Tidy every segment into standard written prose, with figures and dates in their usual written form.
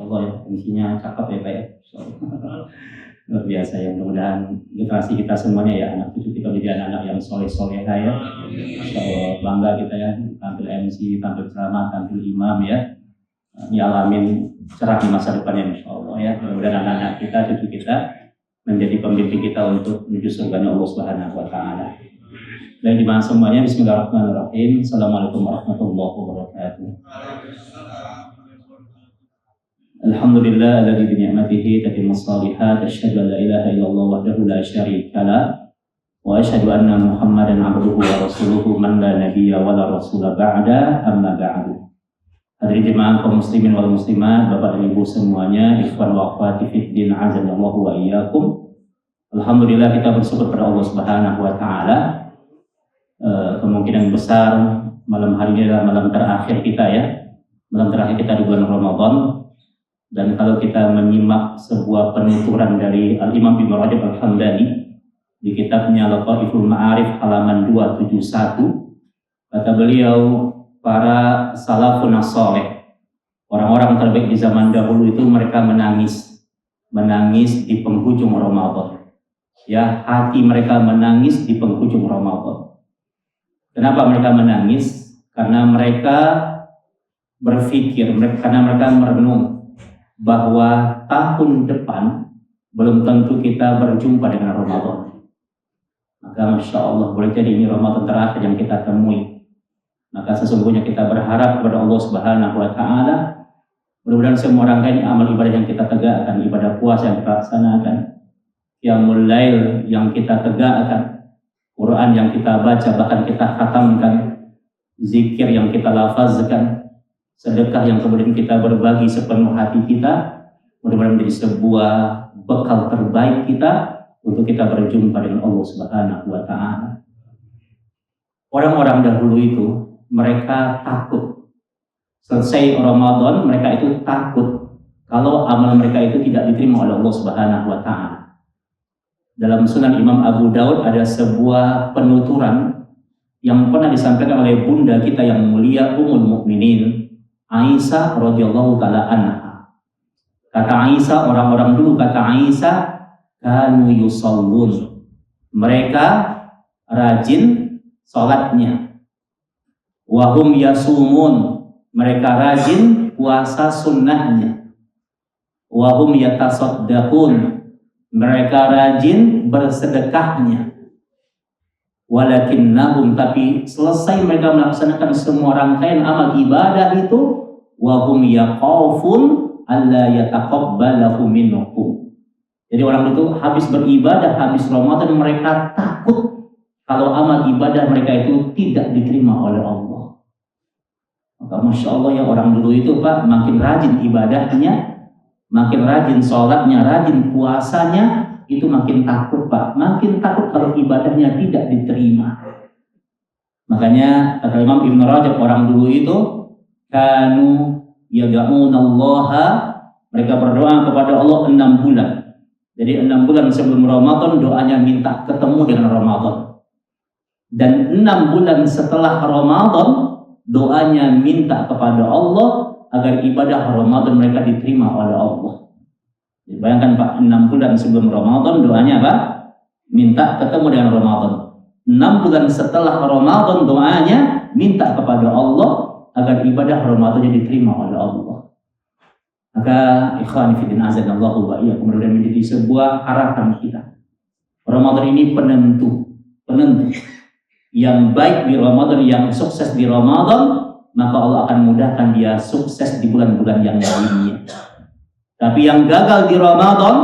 Allah ya, fungsinya cakep ya Pak ya. Luar biasa ya, mudah-mudahan generasi kita semuanya ya, anak cucu kita menjadi anak-anak yang soleh-soleh ya. Masya Allah, bangga kita ya, tampil MC, tampil ceramah, tampil imam ya. Ini alamin cerah di masa depannya Masya Allah ya. Mudah-mudahan anak-anak kita, cucu kita menjadi pembimbing kita untuk menuju surganya Allah Subhanahu wa Ta'ala. Dan di mana semuanya, bismillahirrahmanirrahim. Assalamualaikum warahmatullahi wabarakatuh. Alhamdulillah alladzi bi ni'matihi tatimmus shalihat, asyhadu an la ilaha illallah wahdahu la syarika lah, wa asyhadu anna Muhammadan abduhu wa rasuluhu man la nabiyya wa la rasula ba'da, amma ba'du. Hadirin jemaah kaum muslimin wal muslimat, Bapak dan Ibu semuanya, ikhwan wa akhwati fid din, azanallahu wa iyyakum. Alhamdulillah kita bersyukur pada Allah Subhanahu wa Ta'ala. Kemungkinan besar malam hari ini adalah malam terakhir kita ya, malam terakhir kita di bulan Ramadan. Dan kalau kita menyimak sebuah penuturan dari Al-Imam Ibnu Rajab Al-Hambali di kitabnya Lataiful Ma'arif halaman 271, kata beliau, para salafun as-saleh, orang-orang terbaik di zaman dahulu itu mereka menangis di penghujung Ramadan. Ya, hati mereka menangis di penghujung Ramadan. Kenapa mereka menangis? Karena mereka berpikir, karena mereka merenung bahwa tahun depan belum tentu kita berjumpa dengan Ramadan. Maka Masya Allah, boleh jadi ini Ramadan terakhir yang kita temui. Maka sesungguhnya kita berharap kepada Allah Subhanahu wa Ta'ala, mudah-mudahan semua rangkaian amal ibadah yang kita tegakkan, ibadah puasa yang kita laksanakan, qiyamul lail yang kita tegakkan, Quran yang kita baca, bahkan kita khatamkan, zikir yang kita lafazkan, sedekah yang kemudian kita berbagi sepenuh hati kita, mudah-mudahan menjadi sebuah bekal terbaik kita untuk kita berjumpa dengan Allah Subhanahu wa Ta'ala. Orang-orang dahulu itu mereka takut selesai Ramadan, mereka itu takut kalau amal mereka itu tidak diterima oleh Allah Subhanahu wa Ta'ala. Dalam Sunan Imam Abu Daud ada sebuah penuturan yang pernah disampaikan oleh bunda kita yang mulia Ummul Mukminin Aisyah radhiyallahu taala anha. Kata Aisyah, orang-orang dulu kata Aisyah, kanu yusallun, mereka rajin salatnya. Wahum yasumun, mereka rajin puasa sunnahnya. Wahum yatasaddaqun, mereka rajin bersedekahnya. Walakinnahum, tapi selesai mereka melaksanakan semua rangkaian amal ibadah itu, wahum yaqafun alla yataqabbalahu minhum. Jadi orang itu habis beribadah, habis Ramadan, mereka takut kalau amal ibadah mereka itu tidak diterima oleh Allah. Maka Masya Allah ya, orang dulu itu Pak, makin rajin ibadahnya, makin rajin sholatnya, rajin puasanya, itu makin takut Pak, makin takut kalau ibadahnya tidak diterima. Makanya kata Imam Ibnu Rajab, orang dulu itu kanu yad'unallaha, mereka berdoa kepada Allah 6 bulan. Jadi 6 bulan sebelum Ramadan doanya minta ketemu dengan Ramadan. Dan 6 bulan setelah Ramadan doanya minta kepada Allah agar ibadah Ramadan mereka diterima oleh Allah. Bayangkan Pak, 6 bulan sebelum Ramadan doanya apa? Minta ketemu dengan Ramadan. 6 bulan setelah Ramadan doanya minta kepada Allah agar ibadah Ramadannya diterima oleh Allah. Maka ikhwan fillah azanallahu wa iyyakum, kemudian menjadi sebuah harapan kita. Ramadan ini penentu yang baik di Ramadan, yang sukses di Ramadan, maka Allah akan mudahkan dia sukses di bulan-bulan yang lainnya. Tapi yang gagal di Ramadan,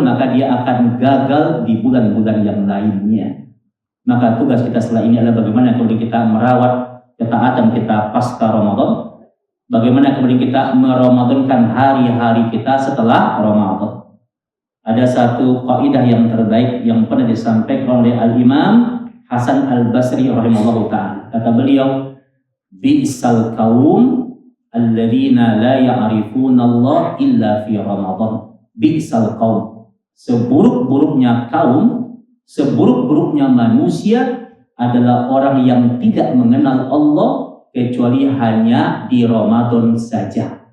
maka dia akan gagal di bulan-bulan yang lainnya. Maka tugas kita setelah ini adalah bagaimana kemudian kita merawat ketaatan kita pasca Ramadan, bagaimana kemudian kita meramadankan hari-hari kita setelah Ramadan. Ada satu kaidah yang terbaik yang pernah disampaikan oleh Al-Imam Hasan Al-Basri rahimahullah ta'ala. Kata beliau, bi'sal qaum alladzina la ya'rifuna Allah illa fi Ramadan. Bi'sal qaum, seburuk-buruknya kaum, seburuk-buruknya manusia adalah orang yang tidak mengenal Allah kecuali hanya di Ramadan saja.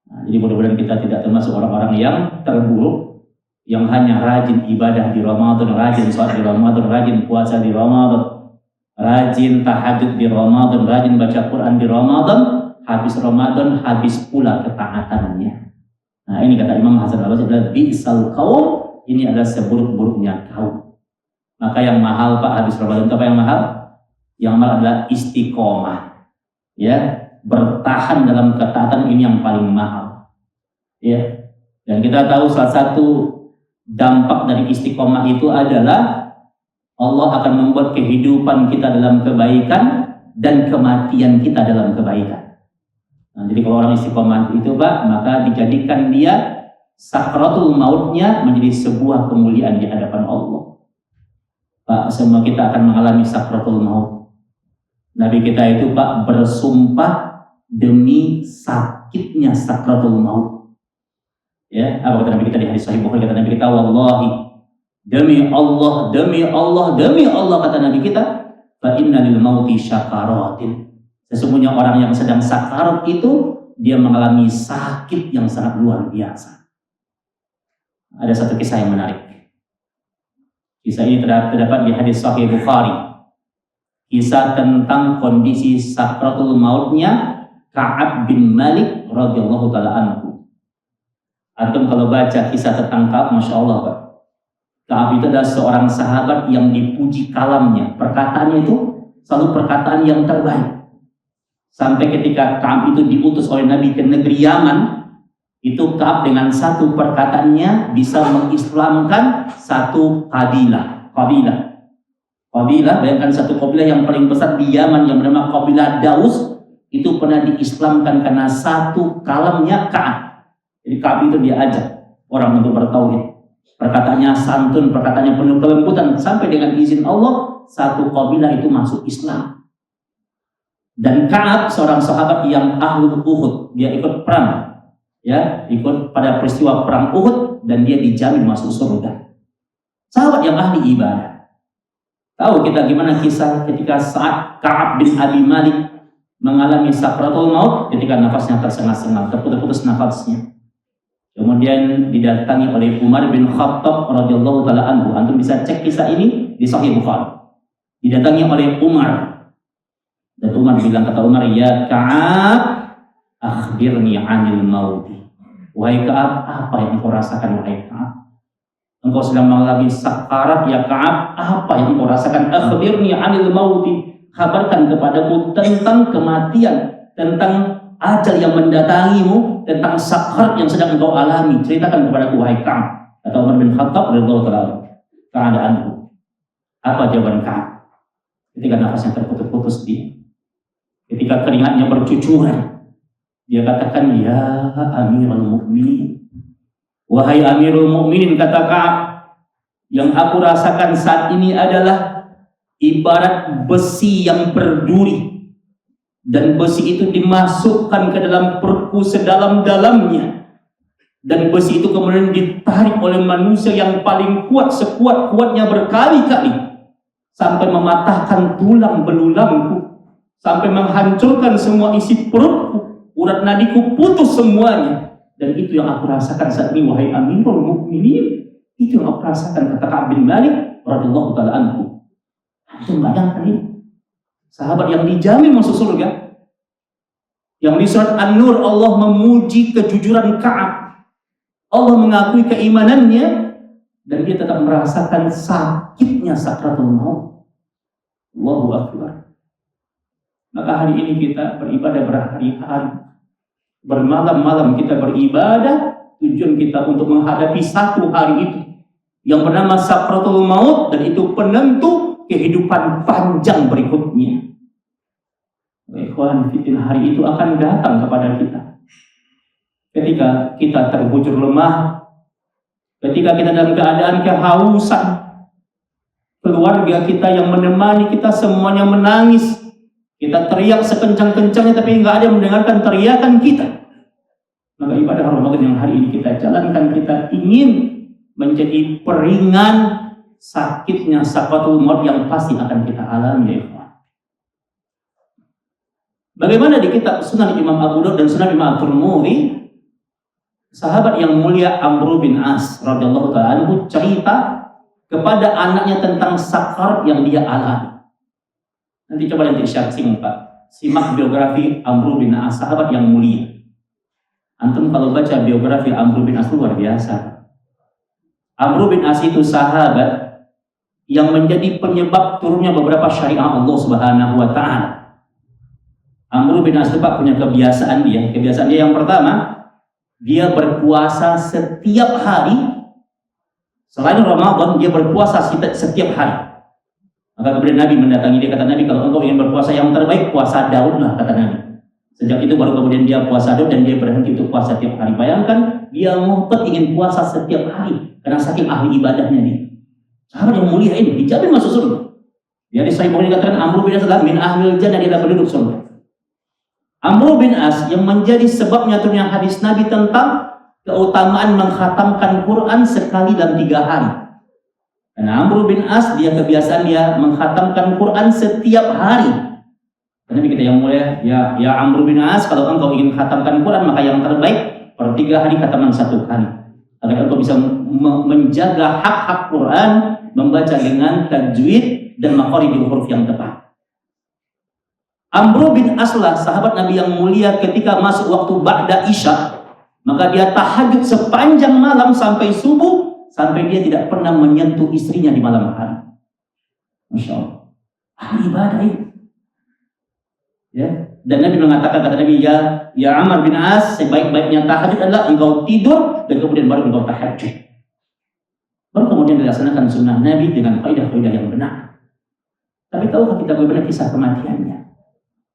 Nah, jadi mudah-mudahan kita tidak termasuk orang-orang yang terburuk, yang hanya rajin ibadah di Ramadan, rajin sholat di Ramadan, rajin puasa di Ramadan, rajin tahajud di Ramadan, rajin baca Quran di Ramadan, habis Ramadan habis pula ketaatannya. Nah, ini kata Imam Hasan al-Basri adalah bi'sal qaum, ini adalah seburuk-buruknya kaum. Maka yang mahal Pak habis Ramadan itu apa yang mahal? Yang mahal adalah istiqomah. Ya, bertahan dalam ketaatan ini yang paling mahal. Ya. Dan kita tahu salah satu dampak dari istiqomah itu adalah Allah akan membuat kehidupan kita dalam kebaikan dan kematian kita dalam kebaikan. Nah, jadi kalau orang istiqomah itu Pak, maka dijadikan dia sakratul mautnya menjadi sebuah kemuliaan di hadapan Allah. Pak, semua kita akan mengalami sakratul maut. Nabi kita itu Pak bersumpah demi sakitnya sakratul maut. Ya, apa kata Nabi kita di hadis Sahih Bukhari, kata Nabi kita, wallahi, demi Allah, demi Allah, demi Allah, kata Nabi kita, fa inna lil mauti syakaratin. Sesungguhnya orang yang sedang sakarat itu dia mengalami sakit yang sangat luar biasa. Ada satu kisah yang menarik. Kisah ini terdapat di hadis Sahih Bukhari. Kisah tentang kondisi sakratul mautnya Ka'ab bin Malik radhiyallahu taala anhu. Antum kalau baca kisah tentang Ka'ab, masya Allah Pak. Ka'ab itu adalah seorang sahabat yang dipuji kalamnya. Perkataannya itu selalu perkataan yang terbaik. Sampai ketika Ka'ab itu diutus oleh Nabi ke negeri Yaman, itu Ka'ab dengan satu perkataannya bisa mengislamkan satu kabilah. Bayangkan satu kabilah yang paling besar di Yaman yang bernama kabilah Daus, itu pernah diislamkan karena satu kalamnya Ka'ab. Jadi Ka'ab itu diajak orang untuk bertauhid. Perkataannya santun, perkataannya penuh kelembutan, sampai dengan izin Allah satu kabilah itu masuk Islam. Dan Ka'ab seorang sahabat yang ahlul Uhud, dia ikut perang, ya, ikut pada peristiwa perang Uhud, dan dia dijamin masuk surga. Sahabat yang ahli ibadah. Tahu kita gimana kisah ketika saat Ka'ab bin Abi Malik mengalami sakratul maut, ketika nafasnya tersengal-sengal, terputus-putus nafasnya. Kemudian didatangi oleh Umar bin Khattab radhiyallahu taala anhu. Antum bisa cek kisah ini di Sahih Bukhari. Didatangi oleh Umar. Dan Umar bilang, kata Umar, ya Ka'ab, akhbirni 'anil maut. Wahai Ka'ab, apa yang engkau rasakan wahai Ka'ab? Engkau sedang mengalami sakarat ya Ka'ab, apa yang engkau rasakan? Akhbirni 'anil maut. Kabarkan kepadaku tentang kematian, tentang ajal yang mendatangimu, tentang sakarat yang sedang engkau alami. Ceritakan kepadaku wahai Ka'ab. Kata Umar bin Khattab radhiyallahu taala keadaanku. Apa jawaban Ka'ab? Ketika nafasnya terputus-putus dia, ketika keringatnya bercucuran, dia katakan, ya Amirul Mukminin, wahai Amirul Mukminin, kata Ka'ab, yang aku rasakan saat ini adalah ibarat besi yang berduri, dan besi itu dimasukkan ke dalam perutku sedalam-dalamnya, dan besi itu kemudian ditarik oleh manusia yang paling kuat, sekuat-kuatnya berkali-kali, sampai mematahkan tulang belulangku, sampai menghancurkan semua isi perutku, urat nadiku putus semuanya. Dan itu yang aku rasakan saat ini wahai Amirul Mukminin. Itu yang aku rasakan, kata Ka'ab bin Malik radhiyallahu taala anhu. Antum bayangkan ini, sahabat yang dijamin masuk surga, yang di surat An-Nur Allah memuji kejujuran Ka'ab, Allah mengakui keimanannya, dan dia tetap merasakan sakitnya sakratul maut. Allahu Akbar. Maka hari ini kita beribadah berhari-hari, bermalam-malam kita beribadah, tujuan kita untuk menghadapi satu hari itu yang bernama sakratul maut, dan itu penentu kehidupan panjang berikutnya. Ikhwan fitin, hari itu akan datang kepada kita ketika kita terbujur lemah, ketika kita dalam keadaan kehausan, keluarga kita yang menemani kita semuanya menangis, kita teriak sekencang-kencangnya tapi nggak ada yang mendengarkan teriakan kita. Maka ibadah Ramadan yang hari ini kita jalankan, kita ingin menjadi peringan sakitnya sakratul maut yang pasti akan kita alami, ya ikhwan. Bagaimana di kitab Sunan Imam Abu Daud dan Sunan Imam At-Tirmidzi, Sahabat yang mulia Amr bin As radhiyallahu taala anhu cerita kepada anaknya tentang sakar yang dia alami. Nanti coba simak Pak. Simak biografi Amr bin As, sahabat yang mulia. Antum kalau baca biografi Amr bin As luar biasa. Amr bin As itu sahabat yang menjadi penyebab turunnya beberapa syariat Allah Subhanahu wa taala. Amr bin As itu Pak punya kebiasaan dia. Kebiasaan dia yang pertama, dia berpuasa setiap hari. Selain Ramadan, dia berpuasa setiap hari. Maka kemudian Nabi mendatangi dia, kata Nabi, kalau engkau ingin berpuasa yang terbaik, puasa Daud lah, kata Nabi. Sejak itu baru kemudian dia puasa Daud dan dia berhenti untuk puasa setiap hari. Bayangkan, dia ngotot ingin puasa setiap hari karena saking ahli ibadahnya dia. Sahabat yang mulia ini dijamin masuk surga. Dia di Sahih Bukhari dikatakan Amr bin As min ahlil jannah, dia penduduk surga. Amr bin As yang menjadi sebabnya turunnya hadis Nabi tentang keutamaan mengkhatamkan Quran sekali dalam 3 hari. Karena Amr bin As dia kebiasaan dia mengkhatamkan Quran setiap hari. Karena kita yang mulia, ya Amr bin As, kalau engkau ingin khatamkan Quran maka yang terbaik per 3 hari khataman 1 kali. Agar engkau bisa menjaga hak-hak Quran, membaca dengan tajwid dan makharijul huruf yang tepat. Amr bin As lah sahabat Nabi yang mulia, ketika masuk waktu ba'da Isya, maka dia tahajud sepanjang malam sampai subuh, sampai dia tidak pernah menyentuh istrinya di malam hari. Masya Allah, ahli ibadah ini. Ya. Dan Nabi mengatakan, kata Nabi, ya Amr bin As, sebaik-baiknya tahajud adalah engkau tidur dan kemudian baru engkau tahajud. Baru kemudian dilaksanakan sunnah Nabi dengan kaidah-kaidah yang benar. Tapi tahukah kita bagaimana kisah kematiannya?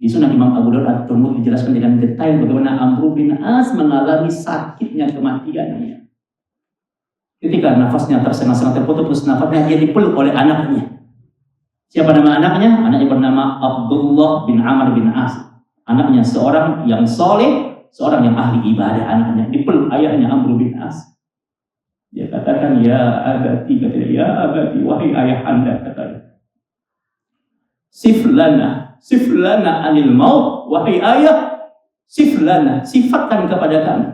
Di sunnah Imam Abu Dawud At-Tirmidzi dijelaskan dengan detail bagaimana Amr bin As mengalami sakitnya kematiannya. Ketika nafasnya tersengat-sengat, terputus nafasnya, dia dipeluk oleh anaknya. Siapa nama anaknya? Anaknya bernama Abdullah bin Amr bin As. Anaknya seorang yang soleh, seorang yang ahli ibadah. Anaknya dipeluk ayahnya Amr bin As. Dia katakan, ya abati, ya abati, wahai ayah anda, katanya. Siflana anil maut, wahai ayah, siflana, sifatkan kepada kami,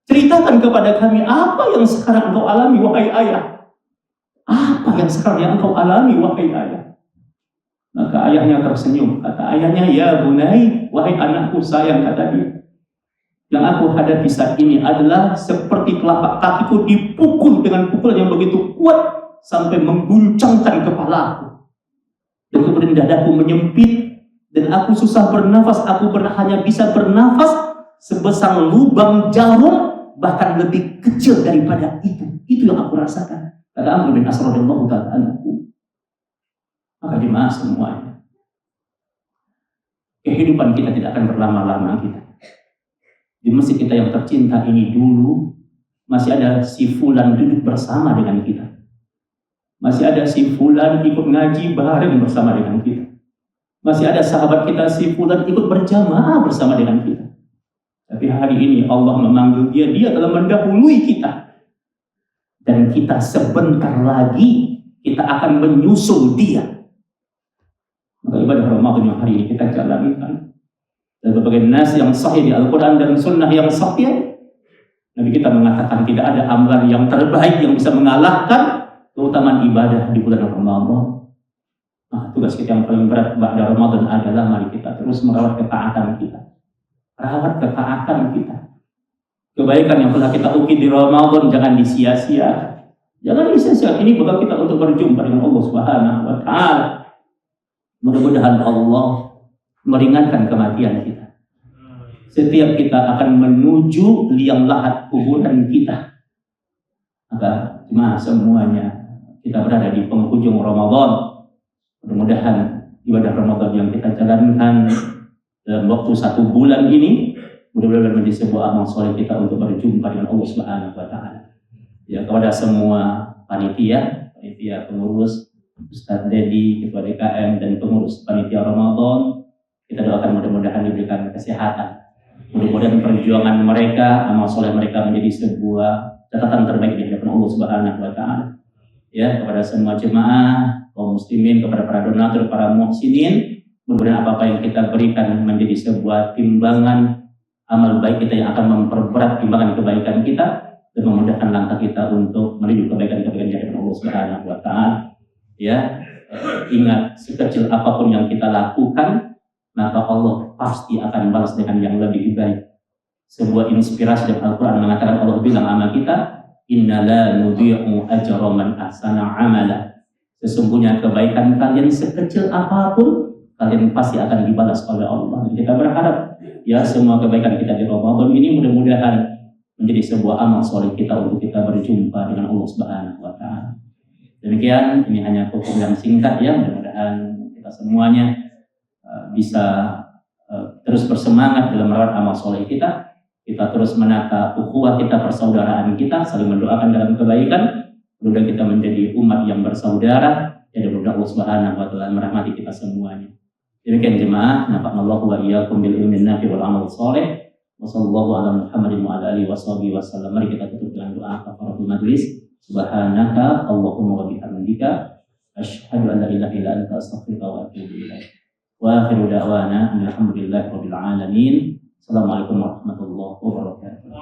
ceritakan kepada kami apa yang sekarang engkau alami, wahai ayah. Apa yang sekarang yang engkau alami, wahai ayah? Maka ayahnya tersenyum, kata ayahnya, ya bunai, wahai anakku sayang, kata dia, yang aku hadapi saat ini adalah seperti telapak kakiku dipukul dengan pukulan yang begitu kuat sampai mengguncangkan kepalaku. Dan kemudian dadaku menyempit dan aku susah bernafas. Aku hanya bisa bernafas sebesar lubang jarum, bahkan lebih kecil daripada itu. Itu yang aku rasakan, kata Amr bin As radhiyallahu ta'ala anhu. Maka jemaah semuanya, kehidupan kita tidak akan berlama-lama kita. Di masjid kita yang tercinta ini dulu masih ada si fulan duduk bersama dengan kita. Masih ada si fulan ikut ngaji bareng bersama dengan kita. Masih ada sahabat kita si fulan ikut berjamaah bersama dengan kita. Tapi hari ini Allah memanggil dia telah mendahului kita. Dan kita sebentar lagi kita akan menyusul dia. Maka ibadah Ramadan yang hari ini kita jalankan. Dan berbagai nas yang sahih di Al-Quran dan sunnah yang sahih, Nabi kita mengatakan tidak ada amalan yang terbaik yang bisa mengalahkan keutamaan ibadah di bulan Ramadan. Nah, tugas kita yang paling berat pada Ramadan adalah mari kita terus merawat ketaatan kita. Rawat ketaatan kita. Kebaikan yang telah kita ukir di Ramadan jangan disia-sia. Jangan disia-sia. Ini bekal kita untuk berjumpa dengan Allah Subhanahu wa taala. Mudah-mudahan Allah meringankan kematian kita. Setiap kita akan menuju liang lahat kuburan kita. Maka jemaah semuanya, kita berada di penghujung Ramadan. Mudah-mudahan ibadah Ramadan yang kita jalankan dalam waktu 1 bulan ini mudah-mudahan menjadi sebuah amal soleh kita untuk berjumpa dengan Allah Subhanahu wa taala. Ya, kepada semua panitia pengurus, Ustaz Dedi, Ketua DKM dan pengurus panitia Ramadan, kita doakan mudah-mudahan diberikan kesehatan. Mudah-mudahan perjuangan mereka, amal soleh mereka menjadi sebuah catatan terbaik di hadapan Allah Subhanahu wa taala. Ya, kepada semua jemaah, kaum muslimin, kepada para donatur, para muhsinin, mudah-mudahan apa-apa yang kita berikan menjadi sebuah timbangan amal baik kita yang akan memperberat timbangan kebaikan kita dan memudahkan langkah kita untuk menuju kebaikan-kebaikan dari Allah Subhanahu wa taala. Ya, ingat sekecil apapun yang kita lakukan, maka Allah pasti akan balas dengan yang lebih baik. Sebuah inspirasi dari Al-Quran mengatakan, Allah bilang sama kita, inna la nudhi'u ajra man ahsana amala. Sesungguhnya kebaikan kalian sekecil apapun, kalian pasti akan dibalas oleh Allah. Dan kita berharap ya semua kebaikan kita di Ramadan ini mudah-mudahan menjadi sebuah amal soleh kita untuk kita berjumpa dengan Allah Subhanahu wa taala. Demikian, ini hanya hukum yang singkat ya, mudah-mudahan kita semuanya bisa terus bersemangat dalam merawat amal soleh kita. Kita terus menata ukhuwah kita, persaudaraan kita, saling mendoakan dalam kebaikan. Mudah kita menjadi umat yang bersaudara. Ya, mudah Allah Subhanahu wa taala merahmati kita semuanya. Demikian jemaah, nafa'anallahu wa iyyakum bil ilmi nafi wal amal shalih. Wassallallahu ala Muhammadin wa ala alihi washabihi wasallam. Mari kita tutup dengan doa kafaratul majlis. Subhanaka Allahumma wa bihamdika asyhadu an la ilaha illa anta astaghfiruka wa atubu ilaik. Wa akhiru da'wana alhamdulillahi rabbil alamin. Assalamualaikum warahmatullahi wabarakatuh.